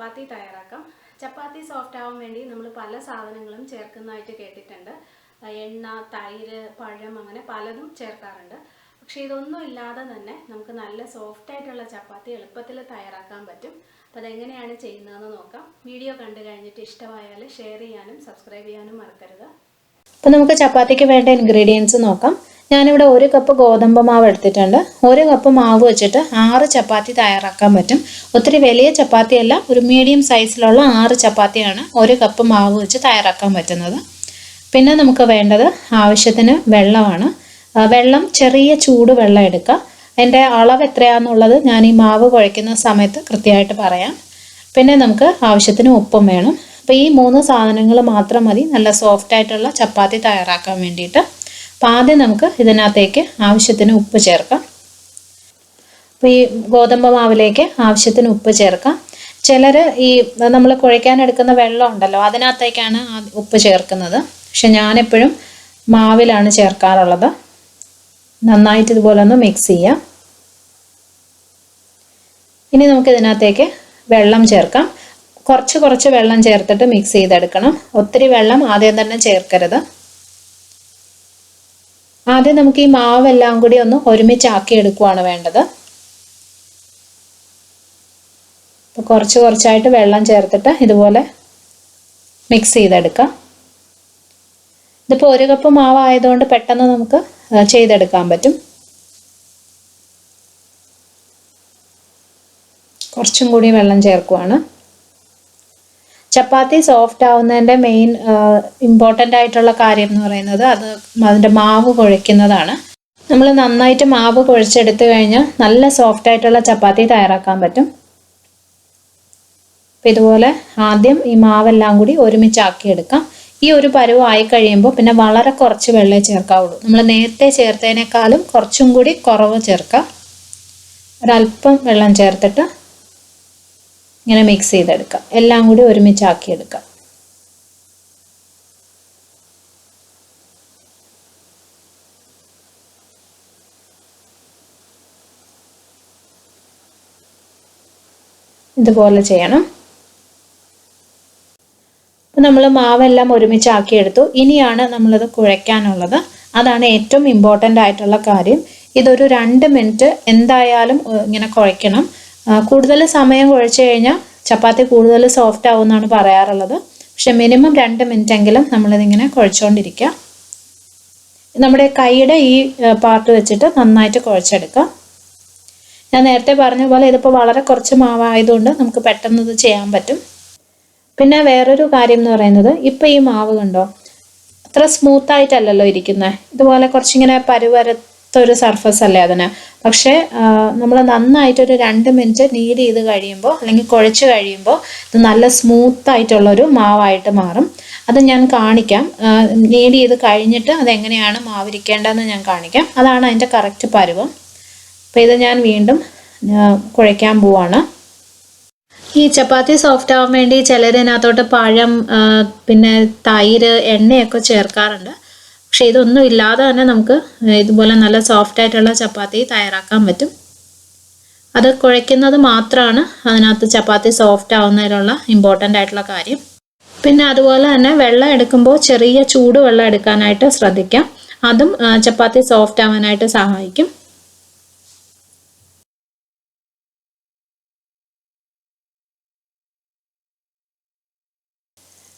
ചപ്പാത്തി തയ്യാറാക്കാം. ചപ്പാത്തി സോഫ്റ്റ് ആവാൻ വേണ്ടി നമ്മൾ പല സാധനങ്ങളും ചേർക്കുന്നതായിട്ട് കേട്ടിട്ടുണ്ട്. എണ്ണ, തൈര്, പഴം അങ്ങനെ പലതും ചേർക്കാറുണ്ട്. പക്ഷേ ഇതൊന്നും ഇല്ലാതെ തന്നെ നമുക്ക് നല്ല സോഫ്റ്റ് ആയിട്ടുള്ള ചപ്പാത്തി എളുപ്പത്തിൽ തയ്യാറാക്കാൻ പറ്റും. അപ്പോൾ അതെങ്ങനെയാണ് ചെയ്യുന്നതെന്ന് നോക്കാം. വീഡിയോ കണ്ടു കഴിഞ്ഞിട്ട് ഇഷ്ടമായാൽ ഷെയർ ചെയ്യാനും സബ്സ്ക്രൈബ് ചെയ്യാനും മറക്കരുത്. അപ്പോൾ നമുക്ക് ചപ്പാത്തിക്ക് വേണ്ട ഇൻഗ്രീഡിയൻസ് നോക്കാം. ഞാനിവിടെ 1 കപ്പ് ഗോതമ്പ് മാവ് എടുത്തിട്ടുണ്ട്. 1 കപ്പ് മാവ് വെച്ചിട്ട് 6 ചപ്പാത്തി തയ്യാറാക്കാൻ പറ്റും. ഒത്തിരി വലിയ ചപ്പാത്തിയല്ല, ഒരു മീഡിയം സൈസിലുള്ള 6 ചപ്പാത്തിയാണ് 1 കപ്പ് മാവ് വെച്ച് തയ്യാറാക്കാൻ പറ്റുന്നത്. പിന്നെ നമുക്ക് വേണ്ടത് ആവശ്യത്തിന് വെള്ളമാണ്. വെള്ളം ചെറിയ ചൂട് വെള്ളം എടുക്കുക. അതിൻ്റെ അളവ് എത്രയാണെന്നുള്ളത് ഞാൻ ഈ മാവ് കുഴയ്ക്കുന്ന സമയത്ത് കൃത്യമായിട്ട് പറയാം. പിന്നെ നമുക്ക് ആവശ്യത്തിന് ഉപ്പും വേണം. അപ്പോൾ ഈ 3 സാധനങ്ങൾ മാത്രം മതി നല്ല സോഫ്റ്റ് ആയിട്ടുള്ള ചപ്പാത്തി തയ്യാറാക്കാൻ വേണ്ടിയിട്ട്. അപ്പോൾ ആദ്യം നമുക്ക് ഇതിനകത്തേക്ക് ആവശ്യത്തിന് ഉപ്പ് ചേർക്കാം. അപ്പോൾ ഈ ഗോതമ്പ് മാവിലേക്ക് ആവശ്യത്തിന് ഉപ്പ് ചേർക്കാം. ചിലർ ഈ നമ്മൾ കുഴയ്ക്കാനെടുക്കുന്ന വെള്ളം ഉണ്ടല്ലോ അതിനകത്തേക്കാണ് ഉപ്പ് ചേർക്കുന്നത്. പക്ഷെ ഞാനെപ്പോഴും മാവിലാണ് ചേർക്കാറുള്ളത്. നന്നായിട്ട് ഇതുപോലെ ഒന്ന് മിക്സ് ചെയ്യാം. ഇനി നമുക്ക് ഇതിനകത്തേക്ക് വെള്ളം ചേർക്കാം. കുറച്ച് വെള്ളം ചേർത്തിട്ട് മിക്സ് ചെയ്തെടുക്കണം. ഒത്തിരി വെള്ളം ആദ്യം തന്നെ ചേർക്കരുത്. ആദ്യം നമുക്ക് ഈ മാവെല്ലാം കൂടി ഒന്ന് ഒരുമിച്ചാക്കി എടുക്കുകയാണ് വേണ്ടത്. അപ്പോൾ കുറച്ചായിട്ട് വെള്ളം ചേർത്തിട്ട് ഇതുപോലെ മിക്സ് ചെയ്തെടുക്കാം. ഇതിപ്പോൾ 1 കപ്പ് മാവായതുകൊണ്ട് പെട്ടെന്ന് നമുക്ക് ചെയ്തെടുക്കാൻ പറ്റും. കുറച്ചും കൂടി വെള്ളം ചേർക്കുവാണ്. ചപ്പാത്തി സോഫ്റ്റ് ആവുന്നതിൻ്റെ മെയിൻ ഇമ്പോർട്ടൻ്റ് ആയിട്ടുള്ള കാര്യം എന്ന് പറയുന്നത് അതിൻ്റെ മാവ് കുഴയ്ക്കുന്നതാണ്. നമ്മൾ നന്നായിട്ട് മാവ് കുഴച്ചെടുത്ത് കഴിഞ്ഞാൽ നല്ല സോഫ്റ്റ് ആയിട്ടുള്ള ചപ്പാത്തി തയ്യാറാക്കാൻ പറ്റും. അപ്പം ഇതുപോലെ ആദ്യം ഈ മാവെല്ലാം കൂടി ഒരുമിച്ചാക്കിയെടുക്കാം. ഈ ഒരു പരുവമായി കഴിയുമ്പോൾ പിന്നെ വളരെ കുറച്ച് വെള്ളമേ ചേർക്കാവുള്ളൂ. നമ്മൾ നേരത്തെ ചേർത്തതിനേക്കാളും കുറച്ചും കൂടി കുറവ് ചേർക്കാം. ഒരല്പം വെള്ളം ചേർത്തിട്ട് ഇങ്ങനെ മിക്സ് ചെയ്തെടുക്കാം. എല്ലാം കൂടി ഒരുമിച്ചാക്കിയെടുക്കാം. ഇതുപോലെ ചെയ്യണം. അപ്പം നമ്മൾ മാവെല്ലാം ഒരുമിച്ചാക്കിയെടുത്തു. ഇനിയാണ് നമ്മളത് കുഴയ്ക്കാനുള്ളത്. അതാണ് ഏറ്റവും ഇമ്പോർട്ടൻ്റ് ആയിട്ടുള്ള കാര്യം. ഇതൊരു 2 മിനിറ്റ് എന്തായാലും ഇങ്ങനെ കുഴയ്ക്കണം. കൂടുതൽ സമയം കുഴച്ച് കഴിഞ്ഞാൽ ചപ്പാത്തി കൂടുതൽ സോഫ്റ്റ് ആവുമെന്നാണ് പറയാറുള്ളത്. പക്ഷെ മിനിമം 2 മിനിറ്റ് എങ്കിലും നമ്മളിതിങ്ങനെ കുഴച്ചുകൊണ്ടിരിക്കുക. നമ്മുടെ കൈയുടെ ഈ പാർട്ട് വെച്ചിട്ട് നന്നായിട്ട് കുഴച്ചെടുക്കാം. ഞാൻ നേരത്തെ പറഞ്ഞ പോലെ ഇതിപ്പോൾ വളരെ കുറച്ച് മാവായതുകൊണ്ട് നമുക്ക് പെട്ടെന്ന് ഇത് ചെയ്യാൻ പറ്റും. പിന്നെ വേറൊരു കാര്യം എന്ന് പറയുന്നത്, ഇപ്പോൾ ഈ മാവ് കണ്ടോ അത്ര സ്മൂത്തായിട്ടല്ലല്ലോ ഇരിക്കുന്നത്. ഇതുപോലെ കുറച്ചിങ്ങനെ പരുവരത്തൊരു സർഫസ് അല്ലേ അതിന്. പക്ഷേ നമ്മൾ നന്നായിട്ടൊരു 2 മിനിറ്റ് നീഡ് ചെയ്ത് കഴിയുമ്പോൾ അല്ലെങ്കിൽ കുഴച്ച് കഴിയുമ്പോൾ ഇത് നല്ല സ്മൂത്തായിട്ടുള്ളൊരു മാവായിട്ട് മാറും. അത് ഞാൻ കാണിക്കാം. നീഡ് ചെയ്ത് കഴിഞ്ഞിട്ട് അതെങ്ങനെയാണ് മാവിരിക്കേണ്ടതെന്ന് ഞാൻ കാണിക്കാം. അതാണ് അതിൻ്റെ കറക്റ്റ് പരുവം. അപ്പോൾ ഇത് ഞാൻ വീണ്ടും കുഴയ്ക്കാൻ പോവാണ്. ഈ ചപ്പാത്തി സോഫ്റ്റ് ആവാൻ വേണ്ടി ചിലതിനകത്തോട്ട് പഴം, പിന്നെ തൈര്, എണ്ണയൊക്കെ ചേർക്കാറുണ്ട്. പക്ഷെ ഇതൊന്നും ഇല്ലാതെ തന്നെ നമുക്ക് ഇതുപോലെ നല്ല സോഫ്റ്റ് ആയിട്ടുള്ള ചപ്പാത്തി തയ്യാറാക്കാൻ പറ്റും. അത് കുഴയ്ക്കുന്നത് മാത്രമാണ് അതിനകത്ത് ചപ്പാത്തി സോഫ്റ്റ് ആവുന്നതിനുള്ള ഇമ്പോർട്ടൻ്റ് ആയിട്ടുള്ള കാര്യം. പിന്നെ അതുപോലെ തന്നെ വെള്ളം എടുക്കുമ്പോൾ ചെറിയ ചൂട് വെള്ളം എടുക്കാനായിട്ട് ശ്രദ്ധിക്കാം. അതും ചപ്പാത്തി സോഫ്റ്റ് ആവാനായിട്ട് സഹായിക്കും.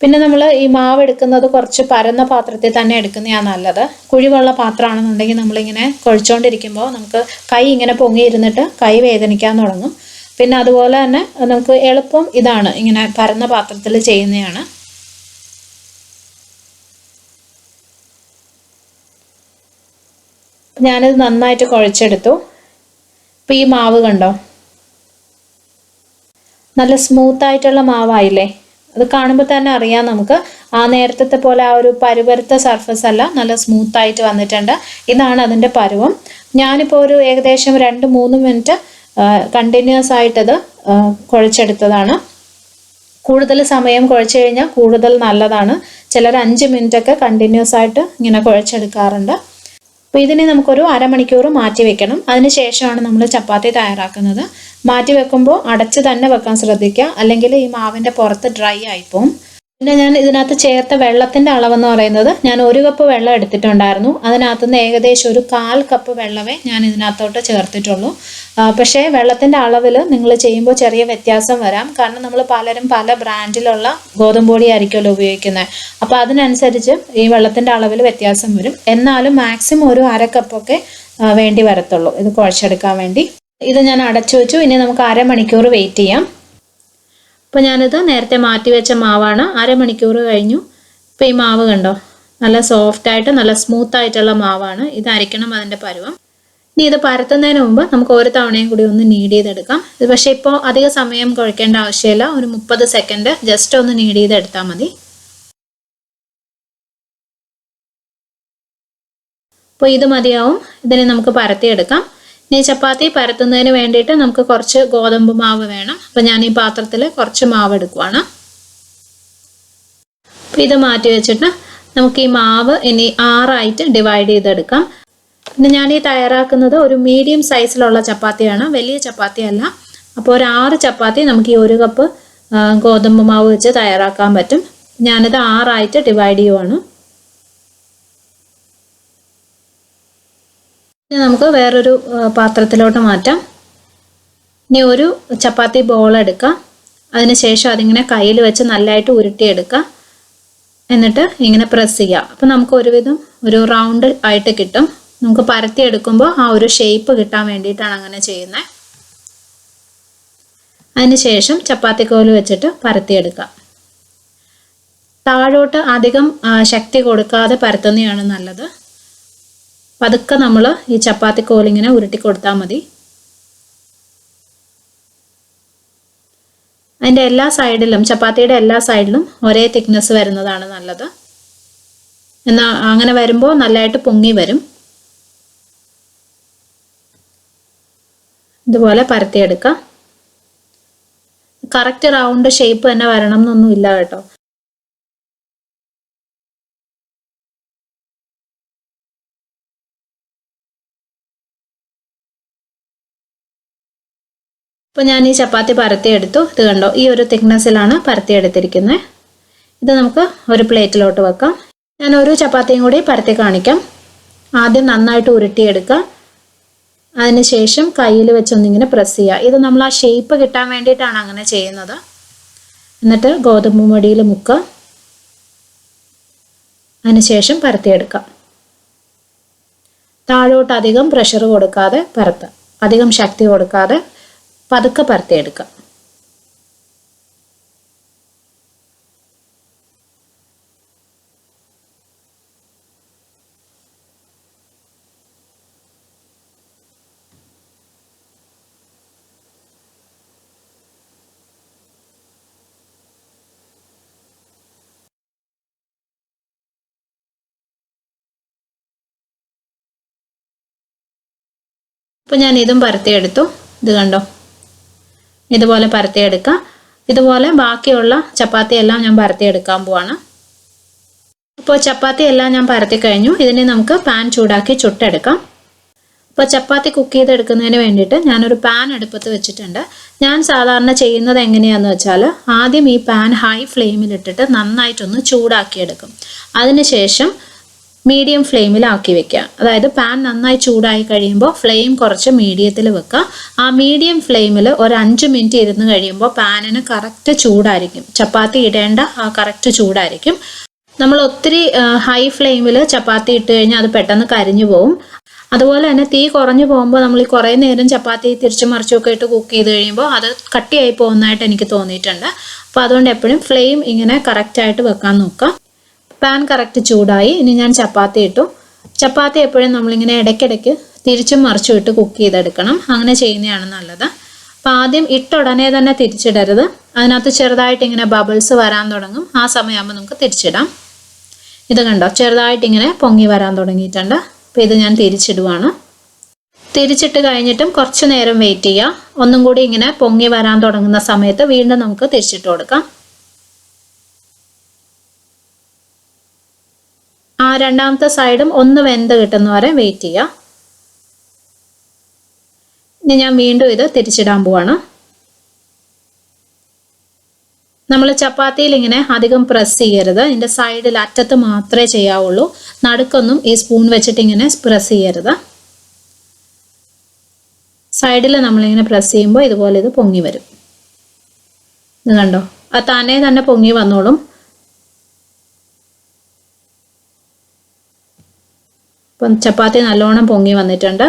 പിന്നെ നമ്മൾ ഈ മാവ് എടുക്കുന്നത് കുറച്ച് പരന്ന പാത്രത്തിൽ തന്നെ എടുക്കുന്നതാണ് നല്ലത്. കുഴിവുള്ള പാത്രമാണെന്നുണ്ടെങ്കിൽ നമ്മളിങ്ങനെ കുഴച്ചുകൊണ്ടിരിക്കുമ്പോൾ നമുക്ക് കൈ ഇങ്ങനെ പൊങ്ങിയിരുന്നിട്ട് കൈ വേദനിക്കാൻ തുടങ്ങും. പിന്നെ അതുപോലെ തന്നെ നമുക്ക് എളുപ്പം ഇതാണ്, ഇങ്ങനെ പരന്ന പാത്രത്തിൽ ചെയ്യുന്നതാണ്. ഞാനിത് നന്നായിട്ട് കുഴച്ചെടുത്തു. ഇപ്പം ഈ മാവ് കണ്ടോ നല്ല സ്മൂത്തായിട്ടുള്ള മാവായില്ലേ. അത് കാണുമ്പോൾ തന്നെ അറിയാം നമുക്ക്. നേരത്തെ പോലെ ആ ഒരു പരുപരുത്ത സർഫസ് അല്ല, നല്ല സ്മൂത്തായിട്ട് വന്നിട്ടുണ്ട്. ഇതാണ് അതിൻ്റെ പരുവം. ഞാനിപ്പോൾ ഒരു ഏകദേശം 2-3 മിനിറ്റ് കണ്ടിന്യൂസ് ആയിട്ടത് കുഴച്ചെടുത്തതാണ്. കൂടുതൽ സമയം കുഴച്ച് കഴിഞ്ഞാൽ കൂടുതൽ നല്ലതാണ്. ചിലർ 5 മിനിറ്റൊക്കെ കണ്ടിന്യൂസ് ആയിട്ട് ഇങ്ങനെ കുഴച്ചെടുക്കാറുണ്ട്. അപ്പോൾ ഇതിനെ നമുക്കൊരു 1/2 മണിക്കൂർ മാറ്റി വെക്കണം. അതിന് ശേഷമാണ് നമ്മൾ ചപ്പാത്തി തയ്യാറാക്കുന്നത്. മാറ്റി വെക്കുമ്പോൾ അടച്ച് തന്നെ വെക്കാൻ ശ്രദ്ധിക്കുക, അല്ലെങ്കിൽ ഈ മാവിൻ്റെ പുറത്ത് ഡ്രൈ ആയിപ്പോവും. പിന്നെ ഞാൻ ഇതിനകത്ത് ചേർത്ത വെള്ളത്തിൻ്റെ അളവെന്ന് പറയുന്നത്, ഞാൻ 1 കപ്പ് വെള്ളം എടുത്തിട്ടുണ്ടായിരുന്നു. അതിനകത്തുനിന്ന് ഏകദേശം ഒരു 1/4 കപ്പ് വെള്ളമേ ഞാൻ ഇതിനകത്തോട്ട് ചേർത്തിട്ടുള്ളൂ. പക്ഷേ വെള്ളത്തിൻ്റെ അളവിൽ നിങ്ങൾ ചെയ്യുമ്പോൾ ചെറിയ വ്യത്യാസം വരാം. കാരണം നമ്മൾ പലരും പല ബ്രാൻഡിലുള്ള ഗോതമ്പ് പൊടി ആയിരിക്കുമല്ലോ ഉപയോഗിക്കുന്നത്. അപ്പോൾ അതിനനുസരിച്ച് ഈ വെള്ളത്തിൻ്റെ അളവിൽ വ്യത്യാസം വരും. എന്നാലും മാക്സിമം ഒരു 1/2 കപ്പൊക്കെ വേണ്ടി വരത്തുള്ളൂ ഇത് കുഴച്ചെടുക്കാൻ വേണ്ടി. ഇത് ഞാൻ അടച്ചു വെച്ചു. ഇനി നമുക്ക് 1/2 മണിക്കൂർ വെയിറ്റ് ചെയ്യാം. അപ്പോൾ ഞാനിത് നേരത്തെ മാറ്റി വെച്ച മാവാണ്. 1/2 മണിക്കൂർ കഴിഞ്ഞു. ഇപ്പോൾ ഈ മാവ് കണ്ടോ, നല്ല സോഫ്റ്റായിട്ട് നല്ല സ്മൂത്തായിട്ടുള്ള മാവാണ്. ഇത് അരയ്ക്കണം അതിൻ്റെ പരുവം. ഇനി ഇത് പരത്തുന്നതിന് മുമ്പ് നമുക്ക് ഒരു തവണയും കൂടി ഒന്ന് നീഡ് ചെയ്തെടുക്കാം. ഇത് പക്ഷേ ഇപ്പോൾ അധിക സമയം കുഴക്കേണ്ട ആവശ്യമില്ല. ഒരു 30 സെക്കൻഡ് ജസ്റ്റ് ഒന്ന് നീഡ് ചെയ്തെടുത്താൽ മതി. അപ്പോൾ ഇത് മതിയാവും. ഇതിനെ നമുക്ക് പരത്തിയെടുക്കാം. ഇനി ചപ്പാത്തി പരത്തുന്നതിന് വേണ്ടിയിട്ട് നമുക്ക് കുറച്ച് ഗോതമ്പ് മാവ് വേണം. അപ്പോൾ ഞാൻ ഈ പാത്രത്തിൽ കുറച്ച് മാവ് എടുക്കുവാണ്. അപ്പോൾ ഇത് മാറ്റി വെച്ചിട്ട് നമുക്ക് ഈ മാവ് ഇനി 6 ആയിട്ട് ഡിവൈഡ് ചെയ്തെടുക്കാം. പിന്നെ ഞാൻ ഈ തയ്യാറാക്കുന്നത് ഒരു മീഡിയം സൈസിലുള്ള ചപ്പാത്തിയാണ്, വലിയ ചപ്പാത്തിയല്ല. അപ്പോൾ ഒരു 6 ചപ്പാത്തി നമുക്ക് ഈ 1 കപ്പ് ഗോതമ്പ് മാവ് വെച്ച് തയ്യാറാക്കാൻ പറ്റും. ഞാനിത് 6 ആയിട്ട് ഡിവൈഡ് ചെയ്യുവാണ്. ഇനി നമുക്ക് വേറൊരു പാത്രത്തിലോട്ട് മാറ്റാം. ഇനി ഒരു ചപ്പാത്തി ബോൾ എടുക്കാം. അതിനുശേഷം അതിങ്ങനെ കയ്യിൽ വെച്ച് നല്ലതായിട്ട് ഉരുട്ടിയെടുക്കുക. എന്നിട്ട് ഇങ്ങനെ പ്രസ് ചെയ്യുക. അപ്പോൾ നമുക്ക് ഒരുവിധം ഒരു റൗണ്ട് ആയിട്ട് കിട്ടും. നമുക്ക് പരത്തിയെടുക്കുമ്പോൾ ആ ഒരു ഷേപ്പ് കിട്ടാൻ വേണ്ടിയിട്ടാണ് അങ്ങനെ ചെയ്യുന്നത്. അതിനുശേഷം ചപ്പാത്തിക്കോല് വെച്ചിട്ട് പരത്തിയെടുക്കുക. താഴോട്ട് അധികം ശക്തി കൊടുക്കാതെ പരത്തുന്നതാണ് നല്ലത്. പതുക്കെ നമ്മൾ ഈ ചപ്പാത്തി കോലിങ്ങനെ ഉരുട്ടി കൊടുത്താൽ മതി. അതിൻ്റെ എല്ലാ സൈഡിലും, ചപ്പാത്തിയുടെ എല്ലാ സൈഡിലും ഒരേ തിക്നെസ് വരുന്നതാണ് നല്ലത്. എന്നാൽ അങ്ങനെ വരുമ്പോൾ നല്ലതായിട്ട് പൊങ്ങി വരും. ഇതുപോലെ പരത്തിയെടുക്കാം. കറക്റ്റ് റൗണ്ട് ഷേപ്പ് തന്നെ വരണം എന്നൊന്നും ഇല്ല കേട്ടോ. ഇപ്പോൾ ഞാൻ ഈ ചപ്പാത്തി പരത്തിയെടുത്തു. ഇത് കണ്ടോ, ഈ ഒരു തിക്നെസ്സിലാണ് പരത്തിയെടുത്തിരിക്കുന്നത്. ഇത് നമുക്ക് ഒരു പ്ലേറ്റിലോട്ട് വെക്കാം. ഞാൻ ഒരു ചപ്പാത്തിയും കൂടി പരത്തി കാണിക്കാം. ആദ്യം നന്നായിട്ട് ഉരുട്ടിയെടുക്കുക. അതിനുശേഷം കയ്യിൽ വെച്ചൊന്നിങ്ങനെ പ്രസ് ചെയ്യുക. ഇത് നമ്മൾ ആ ഷേപ്പ് കിട്ടാൻ വേണ്ടിയിട്ടാണ് അങ്ങനെ ചെയ്യുന്നത്. എന്നിട്ട് ഗോതമ്പ് പൊടിയിൽ മുക്കുക. അതിനുശേഷം പരത്തിയെടുക്കുക. താഴോട്ട് അധികം പ്രഷർ കൊടുക്കാതെ പരത്തുക, അധികം ശക്തി കൊടുക്കാതെ പതുക്കെ പരത്തിയെടുക്കുക. ഇപ്പോൾ ഞാൻ ഇതും പരത്തിയെടുത്തു. ഇത് കണ്ടോ, ഇതുപോലെ പരത്തിയെടുക്കുക. ഇതുപോലെ ബാക്കിയുള്ള ചപ്പാത്തി എല്ലാം ഞാൻ പരത്തിയെടുക്കാൻ പോവാണ്. അപ്പോൾ ചപ്പാത്തി എല്ലാം ഞാൻ പരത്തി കഴിഞ്ഞു. ഇതിനെ നമുക്ക് പാൻ ചൂടാക്കി ചുട്ടെടുക്കാം. അപ്പോൾ ചപ്പാത്തി കുക്ക് ചെയ്തെടുക്കുന്നതിന് വേണ്ടിയിട്ട് ഞാനൊരു പാൻ അടുപ്പത്ത് വെച്ചിട്ടുണ്ട്. ഞാൻ സാധാരണ ചെയ്യുന്നത് എങ്ങനെയാണെന്ന് വെച്ചാൽ, ആദ്യം ഈ പാൻ ഹൈ ഫ്ലെയിമിലിട്ടിട്ട് നന്നായിട്ടൊന്ന് ചൂടാക്കിയെടുക്കും. അതിനുശേഷം മീഡിയം ഫ്ലെയിമിലാക്കി വെക്കുക. അതായത് പാൻ നന്നായി ചൂടായി കഴിയുമ്പോൾ ഫ്ലെയിം കുറച്ച് മീഡിയത്തിൽ വെക്കുക. ആ മീഡിയം ഫ്ലെയിമിൽ ഒരു 5 മിനിറ്റ് ഇരുന്ന് കഴിയുമ്പോൾ പാനിന് കറക്റ്റ് ചൂടായിരിക്കും. ചപ്പാത്തി ഇടേണ്ട ആ കറക്റ്റ് ചൂടായിരിക്കും. നമ്മൾ ഒത്തിരി ഹൈ ഫ്ലെയിമിൽ ചപ്പാത്തി ഇട്ട് കഴിഞ്ഞാൽ അത് പെട്ടെന്ന് കരിഞ്ഞു പോകും. അതുപോലെ തന്നെ തീ കുറഞ്ഞു പോകുമ്പോൾ നമ്മൾ ഈ കുറേ നേരം ചപ്പാത്തി തിരിച്ചു മറിച്ചൊക്കെ ഇട്ട് കുക്ക് ചെയ്ത് കഴിയുമ്പോൾ അത് കട്ടിയായി പോകുന്നതായിട്ട് എനിക്ക് തോന്നിയിട്ടുണ്ട്. അപ്പോൾ അതുകൊണ്ട് എപ്പോഴും ഫ്ലെയിം ഇങ്ങനെ കറക്റ്റായിട്ട് വെക്കാൻ നോക്കുക. പാൻ കറക്റ്റ് ചൂടായി. ഇനി ഞാൻ ചപ്പാത്തി ഇട്ടു. ചപ്പാത്തി എപ്പോഴും നമ്മളിങ്ങനെ ഇടയ്ക്കിടയ്ക്ക് തിരിച്ചും മറിച്ചും ഇട്ട് കുക്ക് ചെയ്തെടുക്കണം. അങ്ങനെ ചെയ്യുന്നതാണ് നല്ലത്. അപ്പോൾ ആദ്യം ഇട്ട ഉടനെ തന്നെ തിരിച്ചിടരുത്. അതിനകത്ത് ചെറുതായിട്ട് ഇങ്ങനെ ബബിൾസ് വരാൻ തുടങ്ങും. ആ സമയമാകുമ്പോൾ നമുക്ക് തിരിച്ചിടാം. ഇത് കണ്ടോ, ചെറുതായിട്ട് ഇങ്ങനെ പൊങ്ങി വരാൻ തുടങ്ങിയിട്ടുണ്ട്. അപ്പോൾ ഇത് ഞാൻ തിരിച്ചിടുവാണ്. തിരിച്ചിട്ട് കഴിഞ്ഞിട്ടും കുറച്ച് നേരം വെയിറ്റ് ചെയ്യുക. ഒന്നും കൂടി ഇങ്ങനെ പൊങ്ങി വരാൻ തുടങ്ങുന്ന സമയത്ത് വീണ്ടും നമുക്ക് തിരിച്ചിട്ട് കൊടുക്കാം. ആ രണ്ടാമത്തെ സൈഡും ഒന്ന് വെന്ത് കിട്ടുന്ന വരെ വെയിറ്റ് ചെയ്യുക. ഇനി ഞാൻ വീണ്ടും ഇത് തിരിച്ചിടാൻ പോവാണ്. നമ്മൾ ചപ്പാത്തിയിൽ ഇങ്ങനെ അധികം പ്രസ് ചെയ്യരുത്. ഇതിൻ്റെ സൈഡിൽ അറ്റത്ത് മാത്രമേ ചെയ്യാവുള്ളൂ. നടുക്കൊന്നും ഈ സ്പൂൺ വെച്ചിട്ട് ഇങ്ങനെ പ്രസ് ചെയ്യരുത്. സൈഡിൽ നമ്മളിങ്ങനെ പ്രസ് ചെയ്യുമ്പോൾ ഇതുപോലെ ഇത് പൊങ്ങി വരും. ഇത് കണ്ടോ, അത് തന്നെ പൊങ്ങി വന്നോളും. ഇപ്പം ചപ്പാത്തി നല്ലോണം പൊങ്ങി വന്നിട്ടുണ്ട്.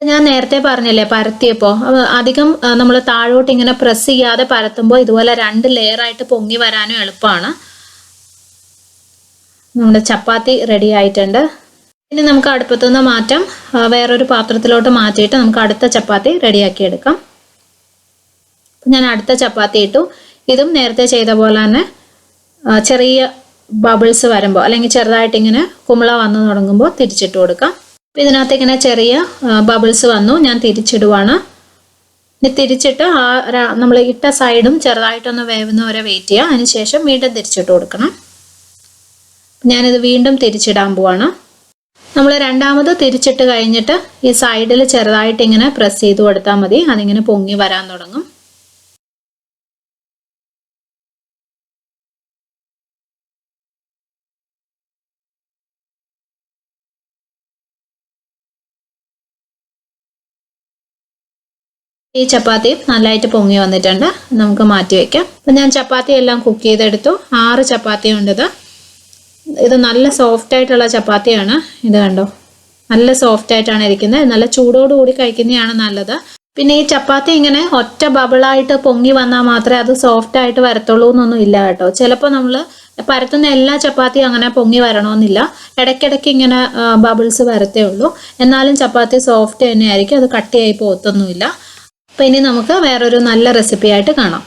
ഞാൻ നേരത്തെ പറഞ്ഞില്ലേ പരത്തിയപ്പോൾ അധികം നമ്മൾ താഴോട്ട് ഇങ്ങനെ പ്രസ് ചെയ്യാതെ പരത്തുമ്പോൾ ഇതുപോലെ 2 ലെയറായിട്ട് പൊങ്ങി വരാനും എളുപ്പമാണ്. നമ്മുടെ ചപ്പാത്തി റെഡി ആയിട്ടുണ്ട്. ഇനി നമുക്ക് അടുപ്പത്തുനിന്ന് മാറ്റാം. വേറൊരു പാത്രത്തിലോട്ട് മാറ്റിയിട്ട് നമുക്ക് അടുത്ത ചപ്പാത്തി റെഡിയാക്കി എടുക്കാം. ഞാൻ അടുത്ത ചപ്പാത്തി ഇട്ടു. ഇതും നേരത്തെ ചെയ്ത പോലെ തന്നെ ചെറിയ ബബിൾസ് വരുമ്പോൾ അല്ലെങ്കിൽ ചെറുതായിട്ട് ഇങ്ങനെ കുമിള വന്നു തുടങ്ങുമ്പോൾ തിരിച്ചിട്ട് കൊടുക്കാം. ഇതിനകത്ത് ഇങ്ങനെ ചെറിയ ബബിൾസ് വന്നു. ഞാൻ തിരിച്ചിടുവാണ്. ഇനി തിരിച്ചിട്ട് നമ്മൾ ഇട്ട സൈഡും ചെറുതായിട്ടൊന്ന് വേവുന്നവരെ വെയിറ്റ് ചെയ്യുക. അതിനുശേഷം വീണ്ടും തിരിച്ചിട്ട് കൊടുക്കണം. ഞാനിത് വീണ്ടും തിരിച്ചിടാൻ പോവാണ്. നമ്മൾ രണ്ടാമത് തിരിച്ചിട്ട് കഴിഞ്ഞിട്ട് ഈ സൈഡിൽ ചെറുതായിട്ട് ഇങ്ങനെ പ്രസ് ചെയ്ത് കൊടുത്താൽ മതി. അതിങ്ങനെ പൊങ്ങി വരാൻ തുടങ്ങും. ഈ ചപ്പാത്തി നല്ലതായിട്ട് പൊങ്ങി വന്നിട്ടുണ്ട്. നമുക്ക് മാറ്റി വയ്ക്കാം. അപ്പം ഞാൻ ചപ്പാത്തി എല്ലാം കുക്ക് ചെയ്തെടുത്തു. 6 ചപ്പാത്തി ഉണ്ടത്. ഇത് നല്ല സോഫ്റ്റ് ആയിട്ടുള്ള ചപ്പാത്തിയാണ്. ഇത് കണ്ടോ, നല്ല സോഫ്റ്റ് ആയിട്ടാണ് ഇരിക്കുന്നത്. നല്ല ചൂടോടുകൂടി കഴിക്കുന്നതാണ് നല്ലത്. പിന്നെ ഈ ചപ്പാത്തി ഇങ്ങനെ ഒറ്റ ബബിളായിട്ട് പൊങ്ങി വന്നാൽ മാത്രമേ അത് സോഫ്റ്റ് ആയിട്ട് വരത്തുള്ളൂ എന്നൊന്നും ഇല്ല കേട്ടോ. ചിലപ്പോൾ നമ്മൾ പരത്തുന്ന എല്ലാ ചപ്പാത്തിയും അങ്ങനെ പൊങ്ങി വരണമെന്നില്ല. ഇടയ്ക്കിടയ്ക്ക് ഇങ്ങനെ ബബിൾസ് വരത്തേ ഉള്ളൂ. എന്നാലും ചപ്പാത്തി സോഫ്റ്റ് തന്നെയായിരിക്കും. അത് കട്ടിയായി പോകത്തൊന്നുമില്ല. അപ്പോൾ ഇനി നമുക്ക് വേറൊരു നല്ല റെസിപ്പി ആയിട്ട് കാണാം.